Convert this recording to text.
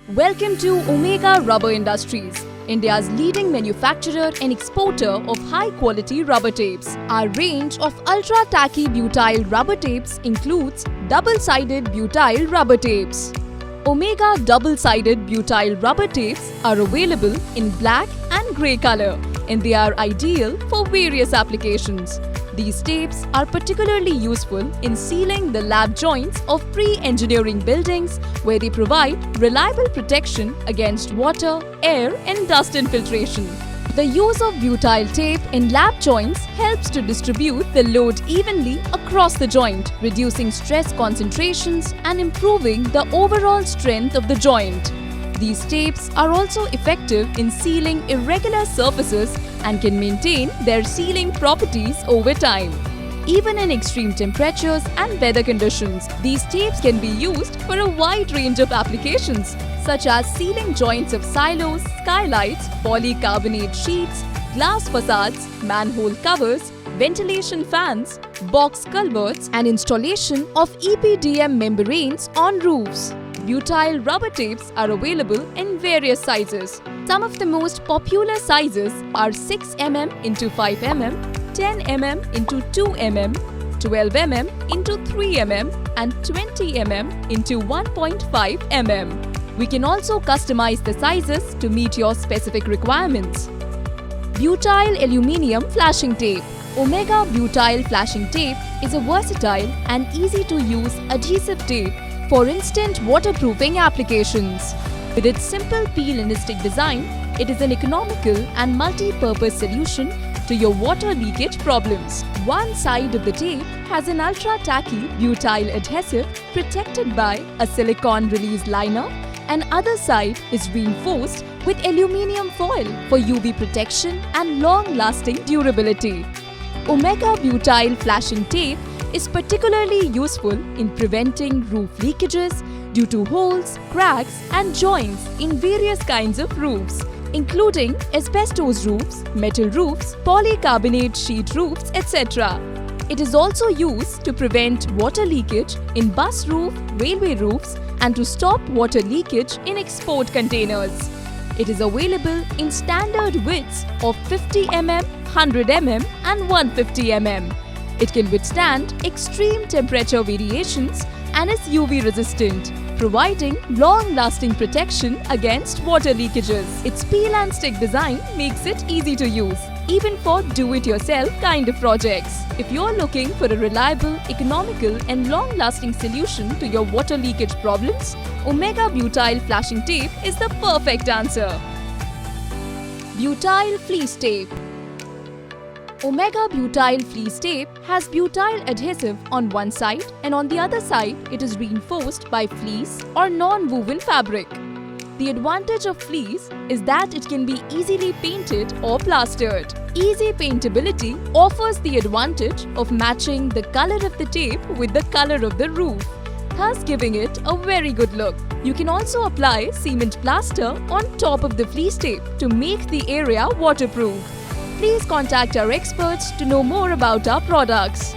Welcome to Omega Rubber Industries, India's leading manufacturer and exporter of high-quality rubber tapes. Our range of ultra-tacky butyl rubber tapes includes double-sided butyl rubber tapes. Omega double-sided butyl rubber tapes are available in black and grey color, and they are ideal for various applications. These tapes are particularly useful in sealing the lab joints of pre-engineering buildings, where they provide reliable protection against water, air and dust infiltration. The use of butyl tape in lab joints helps to distribute the load evenly across the joint, reducing stress concentrations and improving the overall strength of the joint. These tapes are also effective in sealing irregular surfaces and can maintain their sealing properties over time. Even in extreme temperatures and weather conditions, these tapes can be used for a wide range of applications, such as sealing joints of silos, skylights, polycarbonate sheets, glass facades, manhole covers, ventilation fans, box culverts, and installation of EPDM membranes on roofs. Butyl rubber tapes are available in various sizes. Some of the most popular sizes are 6 mm into 5 mm, 10 mm into 2 mm, 12 mm into 3 mm, and 20 mm into 1.5 mm. We can also customize the sizes to meet your specific requirements. Butyl aluminium flashing tape. Omega butyl flashing tape is a versatile and easy-to-use adhesive tape for instant waterproofing applications. With its simple peel and stick design, it is an economical and multi-purpose solution to your water leakage problems. One side of the tape has an ultra-tacky butyl adhesive protected by a silicone release liner, and other side is reinforced with aluminium foil for UV protection and long-lasting durability. Omega butyl flashing tape is particularly useful in preventing roof leakages due to holes, cracks and joints in various kinds of roofs, including asbestos roofs, metal roofs, polycarbonate sheet roofs, etc. It is also used to prevent water leakage in bus roof, railway roofs and to stop water leakage in export containers. It is available in standard widths of 50 mm, 100 mm and 150 mm. It can withstand extreme temperature variations and is UV resistant, providing long-lasting protection against water leakages. Its peel and stick design makes it easy to use, even for do-it-yourself kind of projects. If you're looking for a reliable, economical and long-lasting solution to your water leakage problems, Omega butyl flashing tape is the perfect answer. Butyl fleece tape. Omega butyl fleece tape has butyl adhesive on one side, and on the other side it is reinforced by fleece or non-woven fabric. The advantage of fleece is that it can be easily painted or plastered. Easy paintability offers the advantage of matching the color of the tape with the color of the roof, thus giving it a very good look. You can also apply cement plaster on top of the fleece tape to make the area waterproof. Please contact our experts to know more about our products.